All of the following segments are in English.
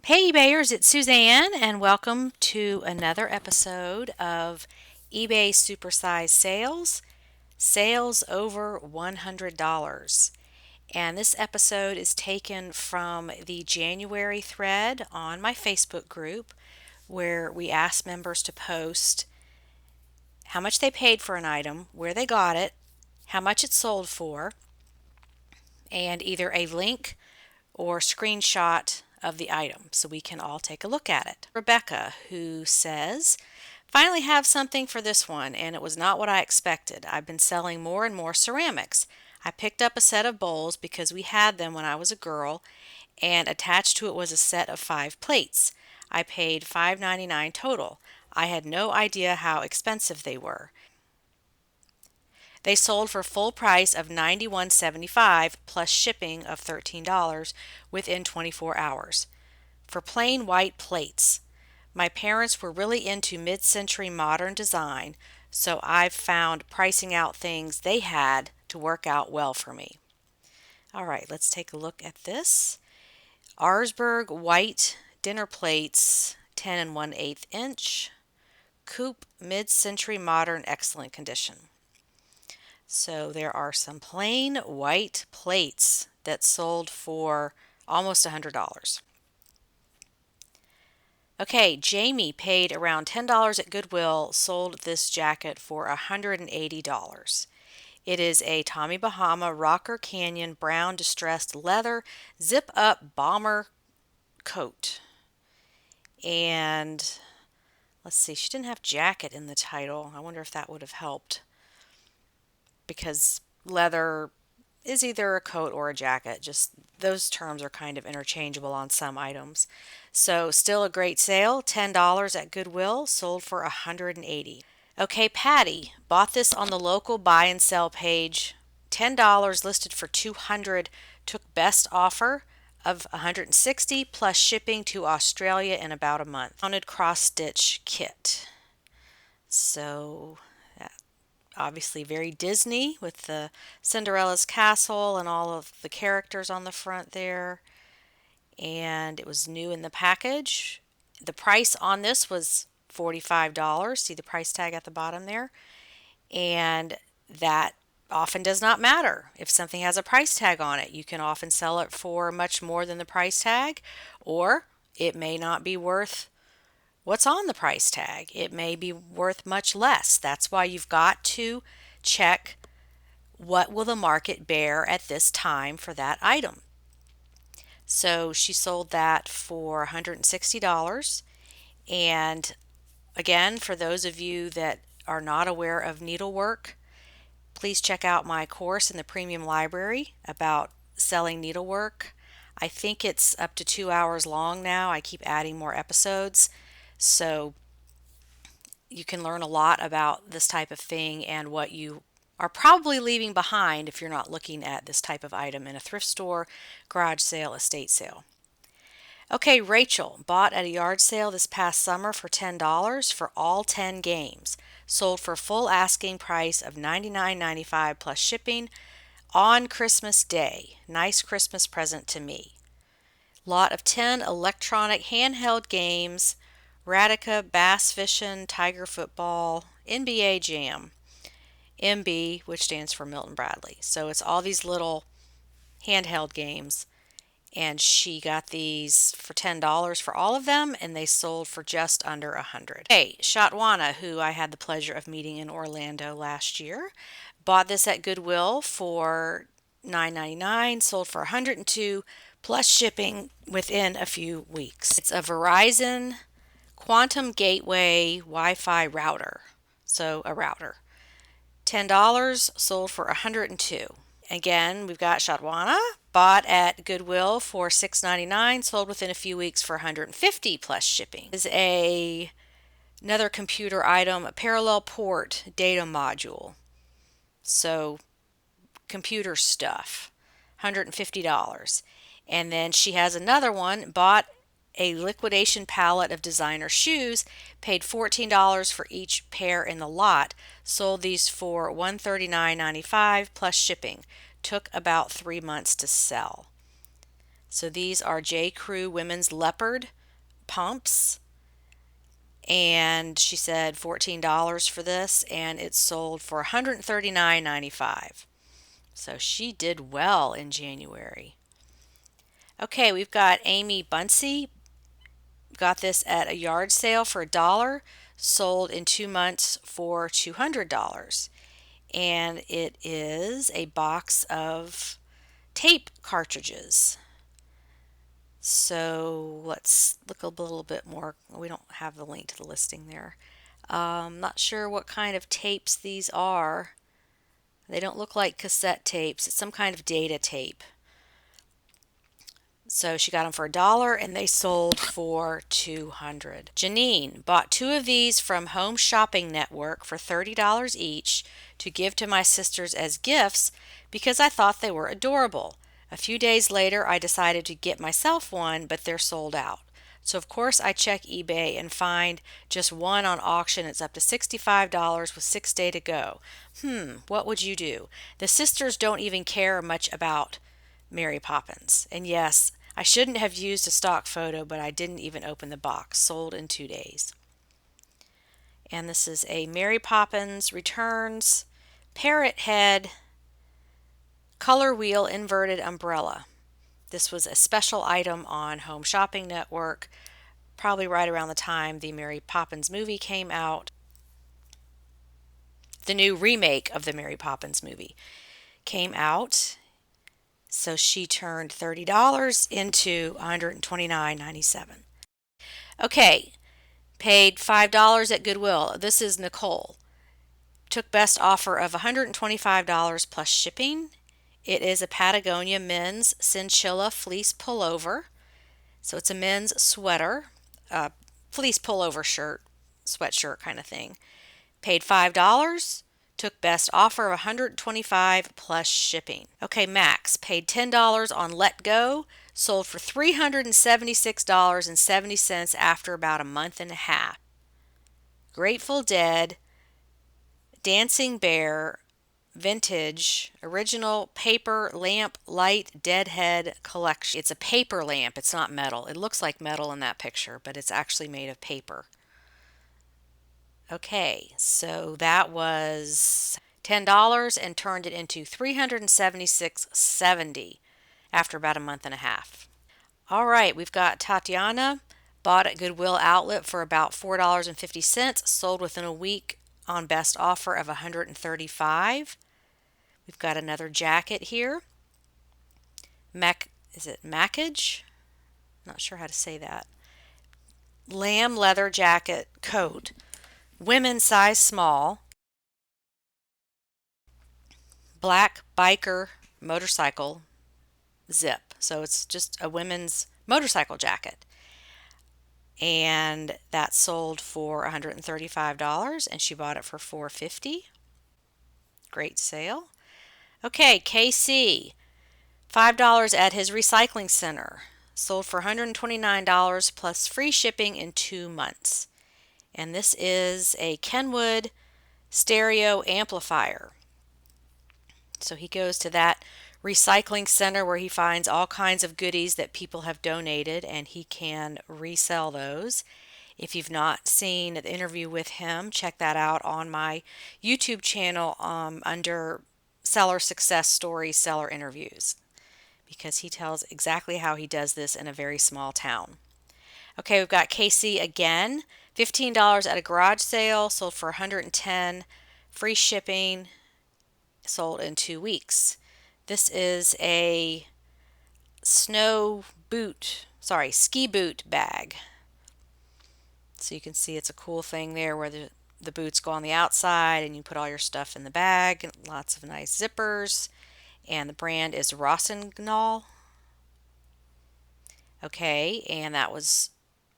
Hey eBayers, it's Suzanne and welcome to another episode of eBay Supersize Sales, Sales over $100. And this episode is taken from the January thread on my Facebook group where we asked members to post how much they paid for an item, where they got it, how much it sold for, and either a link or screenshot of the item so we can all take a look at it. Rebecca, who says, finally have something for this one, and it was not what I expected. I've been selling more and more ceramics. I picked up a set of bowls because we had them when I was a girl, and attached to it was a set of 5 plates. I paid $5.99 total. I had no idea how expensive they were. They sold for full price of $91.75 plus shipping of $13 within 24 hours. For plain white plates. My parents were really into mid-century modern design, so I've found pricing out things they had to work out well for me. All right, let's take a look at this. Arsberg white dinner plates, 10 and 1/8 inch. Coupe mid-century modern, excellent condition. So there are some plain white plates that sold for almost $100. Okay, Jamie paid around $10 at Goodwill, sold this jacket for $180. It is a Tommy Bahama Rocker Canyon brown distressed leather zip-up bomber coat. And let's see, she didn't have jacket in the title. I wonder if that would have helped because leather is either a coat or a jacket. Just those terms are kind of interchangeable on some items. So still a great sale, $10 at Goodwill, sold for $180. Okay, Patty bought this on the local buy and sell page. $10 listed for $200, took best offer of $160 plus shipping to Australia in about a month. Mounted cross stitch kit. So obviously very Disney with the Cinderella's castle and all of the characters on the front there. And it was new in the package. The price on this was $45. See the price tag at the bottom there? And that often does not matter. If something has a price tag on it, you can often sell it for much more than the price tag, or it may not be worth what's on the price tag. It may be worth much less. That's why you've got to check what will the market bear at this time for that item. So she sold that for $160. And again, for those of you that are not aware of needlework, please check out my course in the Premium Library about selling needlework. I think it's up to 2 hours long now. I keep adding more episodes. So you can learn a lot about this type of thing and what you are probably leaving behind if you're not looking at this type of item in a thrift store, garage sale, estate sale. Okay, Rachel bought at a yard sale this past summer for $10 for all 10 games. Sold for full asking price of $99.95 plus shipping on Christmas Day. Nice Christmas present to me. Lot of 10 electronic handheld games, Radica, Bass Fishing, Tiger Football, NBA Jam, MB, which stands for Milton Bradley. So it's all these little handheld games. And she got these for $10 for all of them, and they sold for just under $100. Hey, Shatwana, who I had the pleasure of meeting in Orlando last year, bought this at Goodwill for $9.99, sold for $102 plus shipping within a few weeks. It's a Verizon Quantum Gateway Wi-Fi router, so a router. $10, sold for $102. Again, we've got Shatwana, bought at Goodwill for $6.99, sold within a few weeks for $150 plus shipping. This is another computer item, a parallel port data module. So computer stuff, $150. And then she has another one, bought a liquidation pallet of designer shoes, paid $14 for each pair in the lot, sold these for $139.95 plus shipping. Took about 3 months to sell. So these are J. Crew women's leopard pumps, and she said $14 for this, and it sold for $139.95. So she did well in January. Okay, we've got Amy Bunsey. Got this at a yard sale for $1, sold in 2 months for $200. And it is a box of tape cartridges. So let's look a little bit more. We don't have the link to the listing there. Not sure what kind of tapes these are. They don't look like cassette tapes. It's some kind of data tape. So she got them for $1 and they sold for $200. Janine bought 2 of these from Home Shopping Network for $30 each to give to my sisters as gifts because I thought they were adorable. A few days later, I decided to get myself one, but they're sold out. So of course I check eBay and find just one on auction. It's up to $65 with 6 days to go. What would you do? The sisters don't even care much about Mary Poppins. And yes, I shouldn't have used a stock photo, but I didn't even open the box. Sold in 2 days. And this is a Mary Poppins Returns Parrot Head Color Wheel Inverted Umbrella. This was a special item on Home Shopping Network, probably right around the time the Mary Poppins movie came out. The new remake of the Mary Poppins movie came out. So she turned $30 into $129.97. Okay, paid $5 at Goodwill. This is Nicole. Took best offer of $125 plus shipping. It is a Patagonia men's cinchilla fleece pullover. So it's a men's sweater, fleece pullover shirt, sweatshirt kind of thing. Paid $5. Took best offer of $125 plus shipping. Okay, Max paid $10 on Let Go, sold for $376.70 after about a month and a half. Grateful Dead, Dancing Bear, Vintage, Original Paper Lamp Light Deadhead Collection. It's a paper lamp, it's not metal. It looks like metal in that picture, but it's actually made of paper. Okay, so that was $10 and turned it into $376.70 after about a month and a half. All right, we've got Tatiana, bought at Goodwill Outlet for about $4.50, sold within a week on best offer of $135. We've got another jacket here. Is it Mackage? Not sure how to say that. Lamb leather jacket coat. Women's size small, black biker motorcycle zip. So it's just a women's motorcycle jacket. And that sold for $135 and she bought it for $450. Great sale. Okay, KC, $5 at his recycling center. Sold for $129 plus free shipping in 2 months. And this is a Kenwood stereo amplifier. So he goes to that recycling center where he finds all kinds of goodies that people have donated and he can resell those. If you've not seen the interview with him, check that out on my YouTube channel under Seller Success Stories, Seller Interviews, because he tells exactly how he does this in a very small town. Okay, we've got KC again. $15 at a garage sale, sold for $110, free shipping, sold in 2 weeks. This is a ski boot bag. So you can see it's a cool thing there where the boots go on the outside and you put all your stuff in the bag. Lots of nice zippers. And the brand is Rossignol. Okay, and that was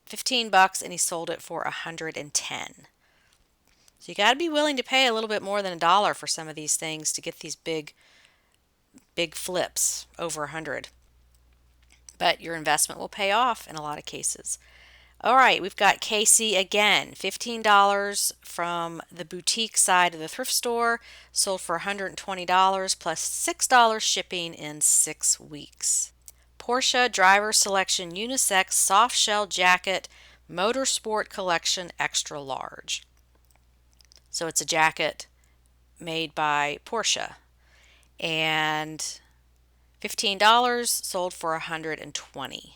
$15 and he sold it for $110. So you got to be willing to pay a little bit more than $1 for some of these things to get these big flips over $100. But your investment will pay off in a lot of cases. All right, we've got Casey again, $15 from the boutique side of the thrift store, sold for $120 plus $6 shipping in 6 weeks. Porsche Driver Selection Unisex Soft Shell Jacket Motorsport Collection Extra Large. So it's a jacket made by Porsche, and $15, sold for $120.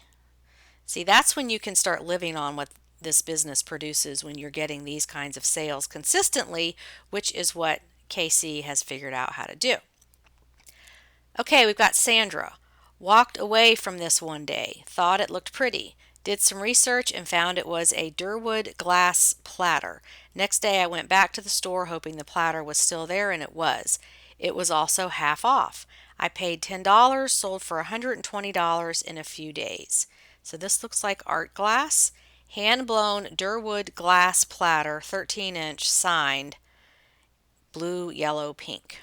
See, that's when you can start living on what this business produces, when you're getting these kinds of sales consistently, which is what Casey has figured out how to do. Okay, we've got Sandra. Walked away from this one day, thought it looked pretty, did some research and found it was a Durwood glass platter. Next day I went back to the store hoping the platter was still there, and it was. It was also half off. I paid $10, sold for $120 in a few days. So this looks like art glass, hand-blown Durwood glass platter, 13-inch, signed, blue, yellow, pink.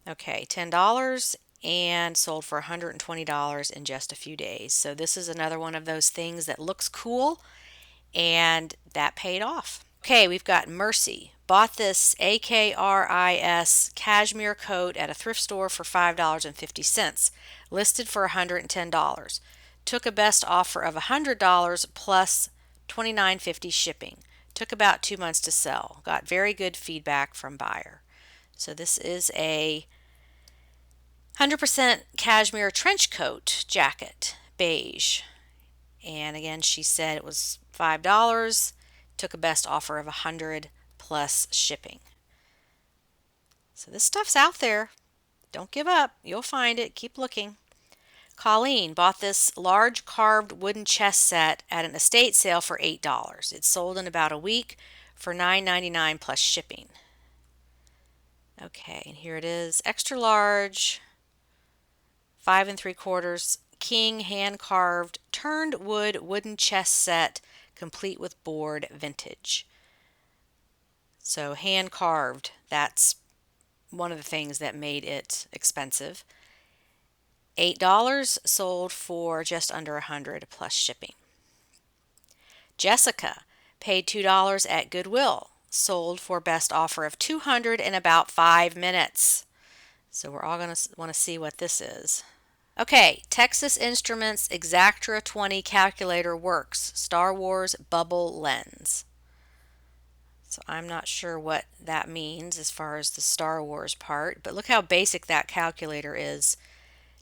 Okay, $10 and sold for $120 in just a few days. So this is another one of those things that looks cool, and that paid off. Okay, we've got Mercy. Bought this AKRIS cashmere coat at a thrift store for $5.50, listed for $110. Took a best offer of $100 plus $29.50 shipping. Took about 2 months to sell. Got very good feedback from buyer. So this is a 100% cashmere trench coat jacket, beige. And again, she said it was $5. Took a best offer of $100 plus shipping. So this stuff's out there. Don't give up. You'll find it. Keep looking. Colleen bought this large carved wooden chess set at an estate sale for $8. It sold in about a week for $9.99 plus shipping. Okay, and here it is. Extra large, 5 3/4 king hand carved turned wood wooden chess set, complete with board, vintage. So hand carved, that's one of the things that made it expensive. $8, sold for just under $100 plus shipping. Jessica paid $2 at Goodwill, sold for best offer of $200 in about 5 minutes. So we're all going to want to see what this is. Okay, Texas Instruments Exactra 20 calculator works, Star Wars bubble lens. So I'm not sure what that means as far as the Star Wars part, but look how basic that calculator is.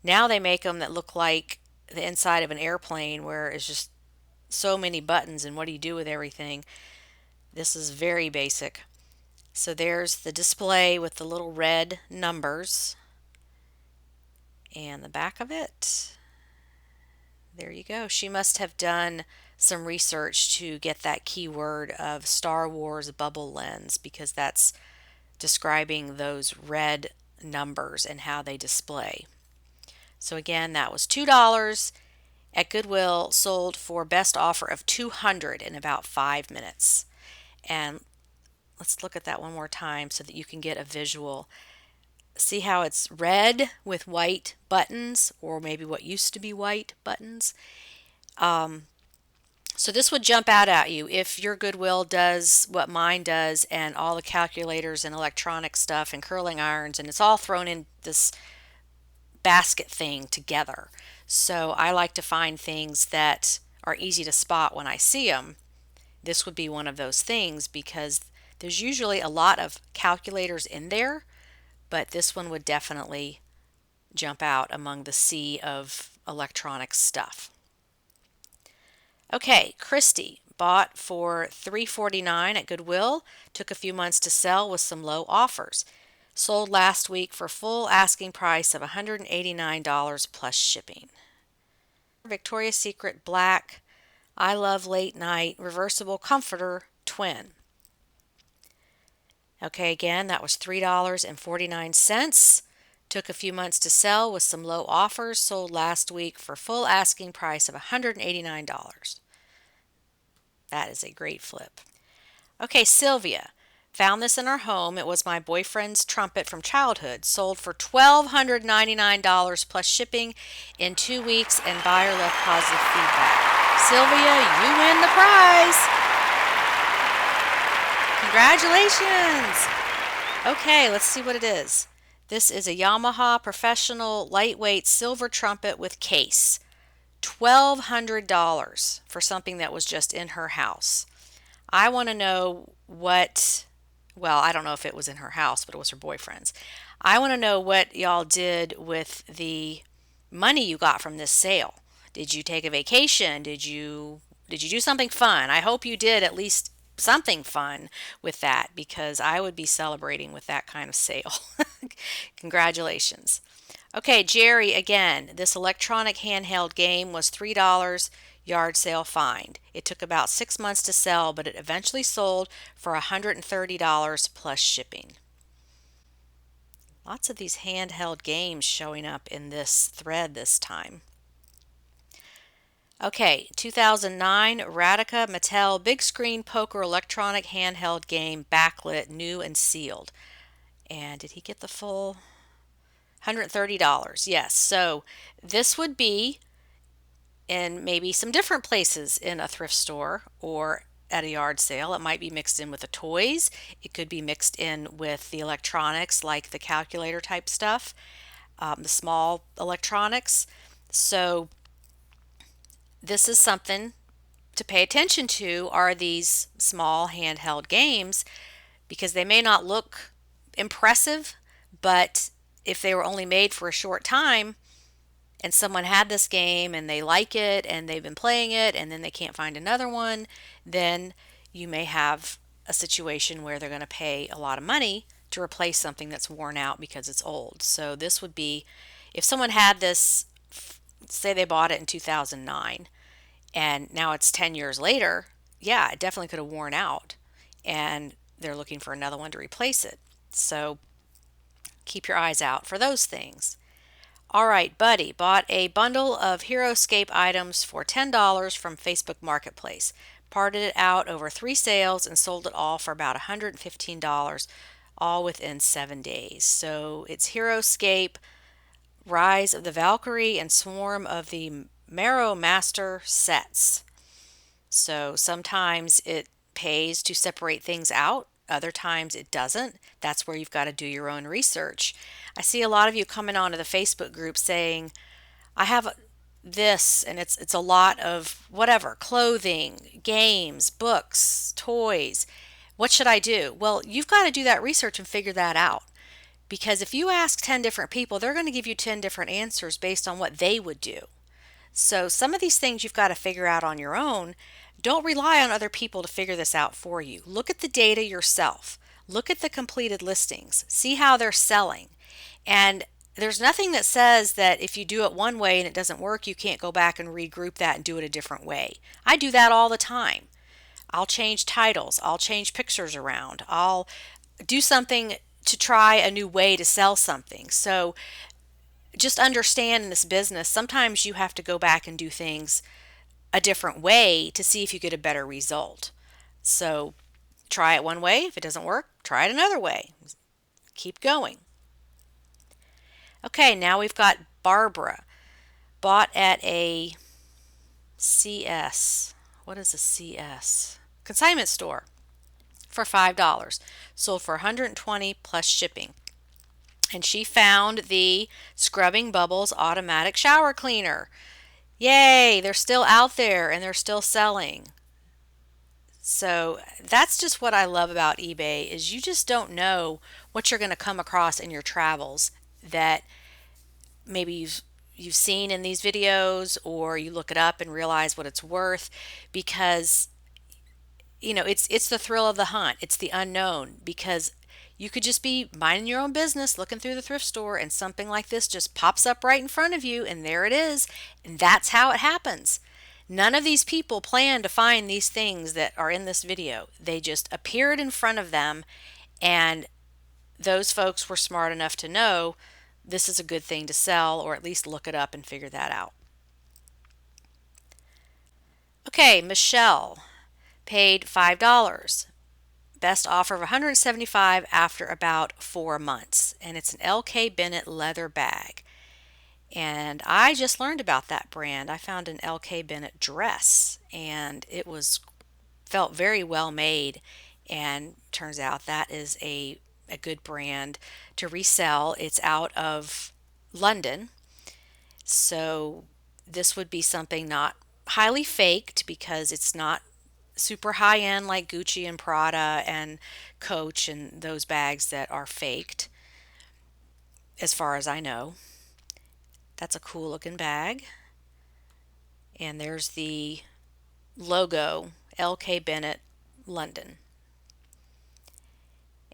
Now they make them that look like the inside of an airplane, where it's just so many buttons and what do you do with everything. This is very basic. So there's the display with the little red numbers and the back of it. There you go. She must have done some research to get that keyword of Star Wars bubble lens, because that's describing those red numbers and how they display. So again, that was $2 at Goodwill, sold for best offer of $200 in about 5 minutes. And let's look at that one more time so that you can get a visual. See how it's red with white buttons, or maybe what used to be white buttons. So this would jump out at you if your Goodwill does what mine does, and all the calculators and electronic stuff and curling irons, and it's all thrown in this basket thing together. So I like to find things that are easy to spot when I see them. This would be one of those things, because there's usually a lot of calculators in there, but this one would definitely jump out among the sea of electronic stuff. Okay, Christy bought for $3.49 at Goodwill, took a few months to sell with some low offers. Sold last week for full asking price of $189 plus shipping. Victoria's Secret Black I Love Late Night Reversible Comforter Twin. Okay, again, that was $3.49. Took a few months to sell with some low offers. Sold last week for full asking price of $189. That is a great flip. Okay, Sylvia. Found this in our home. It was my boyfriend's trumpet from childhood. Sold for $1,299 plus shipping in 2 weeks, and buyer left positive feedback. Sylvia, you win the prize. Congratulations. Okay, let's see what it is. This is a Yamaha professional lightweight silver trumpet with case. $1,200 for something that was just in her house. I want to know what, well, I don't know if it was in her house, but it was her boyfriend's. I want to know what y'all did with the money you got from this sale. Did you take a vacation? Did you do something fun? I hope you did at least something fun with that because I would be celebrating with that kind of sale. Congratulations. Okay, Jerry, again, this electronic handheld game was $3 yard sale find. It took about 6 months to sell, but it eventually sold for $130 plus shipping. Lots of these handheld games showing up in this thread this time. Okay, 2009 Radica Mattel Big Screen Poker Electronic Handheld Game backlit, new and sealed. And did he get the full $130? Yes. So this would be in maybe some different places in a thrift store or at a yard sale. It might be mixed in with the toys. It could be mixed in with the electronics like the calculator type stuff, the small electronics. So this is something to pay attention to, are these small handheld games, because they may not look impressive, but if they were only made for a short time and someone had this game and they like it and they've been playing it and then they can't find another one, then you may have a situation where they're going to pay a lot of money to replace something that's worn out because it's old. So this would be, if someone had this, say they bought it in 2009 and now it's 10 years later, yeah, it definitely could have worn out and they're looking for another one to replace it. So keep your eyes out for those things. All right, Buddy bought a bundle of HeroScape items for $10 from Facebook Marketplace, parted it out over 3 sales, and sold it all for about $115, all within 7 days. So it's HeroScape, Rise of the Valkyrie, and Swarm of the Marrow Master sets. So sometimes it pays to separate things out. Other times it doesn't. That's where you've got to do your own research. I see a lot of you coming onto the Facebook group saying, I have this, and it's a lot of whatever, clothing, games, books, toys. What should I do? Well, you've got to do that research and figure that out. Because if you ask 10 different people, they're going to give you 10 different answers based on what they would do. So some of these things you've got to figure out on your own. Don't rely on other people to figure this out for you. Look at the data yourself. Look at the completed listings. See how they're selling. And there's nothing that says that if you do it one way and it doesn't work, you can't go back and regroup that and do it a different way. I do that all the time. I'll change titles. I'll change pictures around. I'll do something to try a new way to sell something. So just understand in this business, sometimes you have to go back and do things a different way to see if you get a better result. So try it one way. If it doesn't work, try it another way. Keep going. Okay, now we've got Barbara. Bought at a CS. What is a CS? Consignment store for $5. Sold for $120 plus shipping. And she found the Scrubbing Bubbles automatic shower cleaner. Yay, they're still out there and they're still selling. So that's just what I love about eBay, is you just don't know what you're going to come across in your travels that maybe you've seen in these videos, or you look it up and realize what it's worth, because it's the thrill of the hunt. It's the unknown, because you could just be minding your own business, looking through the thrift store, and something like this just pops up right in front of you, and there it is. And that's how it happens. None of these people plan to find these things that are in this video. They just appeared in front of them, and those folks were smart enough to know this is a good thing to sell, or at least look it up and figure that out. Okay, Michelle paid $5. Best offer of $175 after about 4 months. And it's an LK Bennett leather bag. And I just learned about that brand. I found an LK Bennett dress, and it felt very well made. And turns out that is a a good brand to resell. It's out of London. So this would be something not highly faked because it's not super high end like Gucci and Prada and Coach and those bags that are faked, as far as I know. That's a cool looking bag. And there's the logo, LK Bennett, London.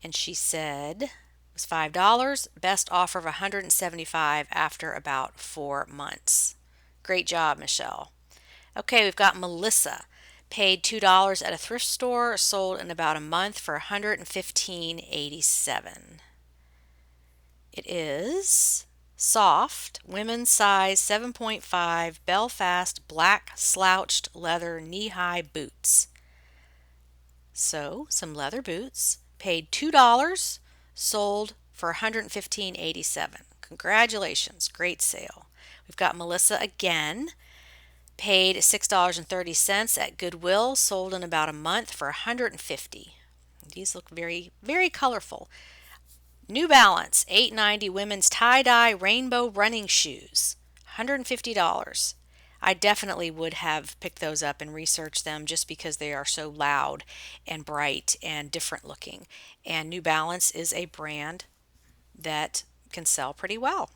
And she said it was $5, best offer of $175 after about 4 months. Great job, Michelle. Okay, we've got Melissa. Paid $2 at a thrift store, sold in about a month for $115.87. It is soft, women's size 7.5, Belfast black slouched leather knee-high boots. So, some leather boots, paid $2, sold for $115.87. Congratulations, great sale. We've got Melissa again. Paid $6.30 at Goodwill, sold in about a month for $150. These look very, very colorful. New Balance 890 women's tie-dye rainbow running shoes, $150. I definitely would have picked those up and researched them just because they are so loud and bright and different looking. And New Balance is a brand that can sell pretty well.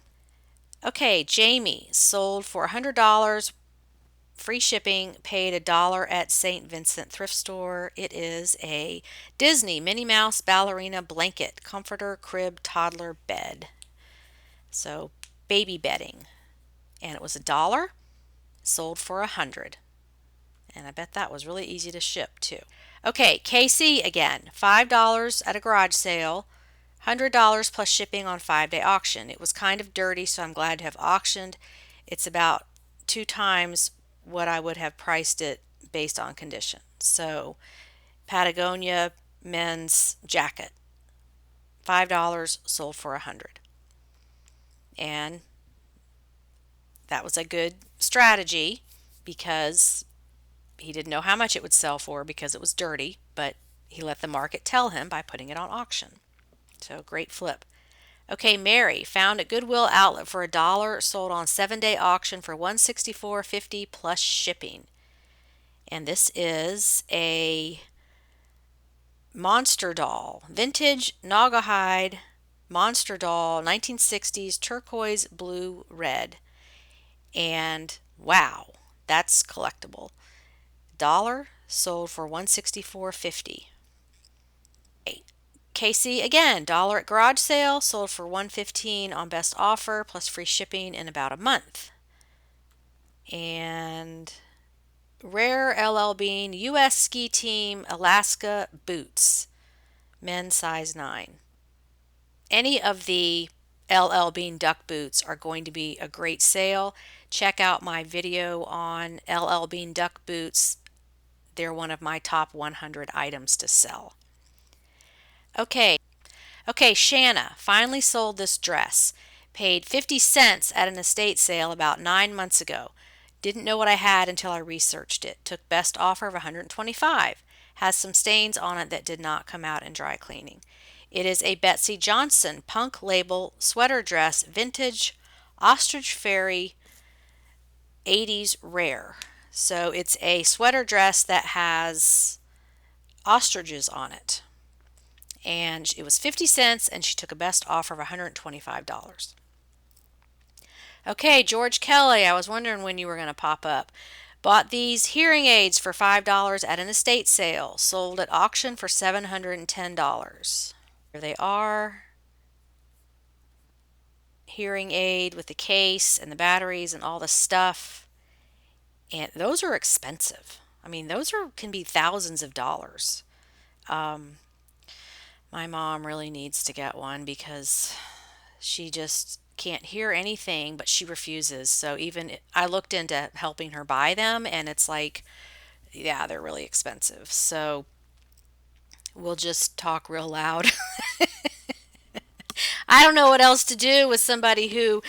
Okay, Jamie sold for $100, free shipping, paid $1 at St. Vincent thrift store. It is a Disney Minnie Mouse ballerina blanket, comforter, crib, toddler bed. So baby bedding. And it was $1, sold for $100. And I bet that was really easy to ship too. Okay, Casey again, $5 at a garage sale, $100 plus shipping on 5-day auction. It was kind of dirty, so I'm glad to have auctioned. It's about 2 times what I would have priced it based on condition. So, Patagonia men's jacket, $5, sold for $100. And that was a good strategy because he didn't know how much it would sell for because it was dirty, but he let the market tell him by putting it on auction. So, great flip. Okay, Mary found at Goodwill Outlet for $1, sold on 7-day auction for $164.50 plus shipping. And this is a monster doll, vintage Naugahyde monster doll, 1960s turquoise blue red. And wow, that's collectible. $1, sold for $164.50. Casey again, $1 at garage sale, sold for $115 on best offer plus free shipping in about a month. And Rare LL Bean US Ski Team Alaska boots, men's size 9. Any of the LL Bean duck boots are going to be a great sale. Check out my video on LL Bean duck boots. They're one of my top 100 items to sell. Okay, Shanna finally sold this dress. Paid 50 cents at an estate sale about 9 months ago. Didn't know what I had until I researched it. Took best offer of $125. Has some stains on it that did not come out in dry cleaning. It is a Betsy Johnson punk label sweater dress, vintage ostrich fairy 80s rare. So it's a sweater dress that has ostriches on it. And it was 50 cents and she took a best offer of $125. Okay, George Kelly, I was wondering when you were going to pop up. Bought these hearing aids for $5 at an estate sale. Sold at auction for $710. Here they are. Hearing aid with the case and the batteries and all the stuff. And those are expensive. I mean, can be thousands of dollars. My mom really needs to get one because she just can't hear anything, but she refuses. So even I looked into helping her buy them, and it's like, yeah, they're really expensive. So we'll just talk real loud. I don't know what else to do with somebody who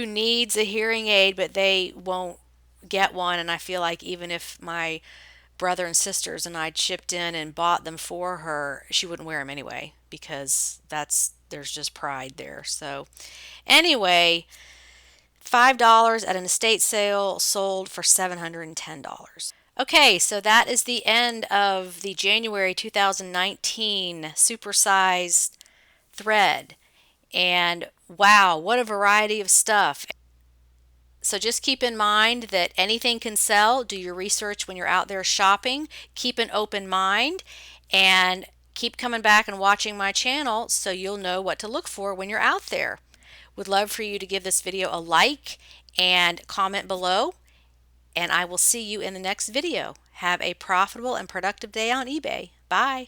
needs a hearing aid, but they won't get one. And I feel like even if my brother and sisters and I chipped in and bought them for her, she wouldn't wear them anyway because there's just pride there. So anyway, $5 at an estate sale, sold for $710. Okay, so that is the end of the January 2019 supersized thread. And wow, what a variety of stuff. So just keep in mind that anything can sell. Do your research when you're out there shopping. Keep an open mind and keep coming back and watching my channel so you'll know what to look for when you're out there. Would love for you to give this video a like and comment below, and I will see you in the next video. Have a profitable and productive day on eBay. Bye.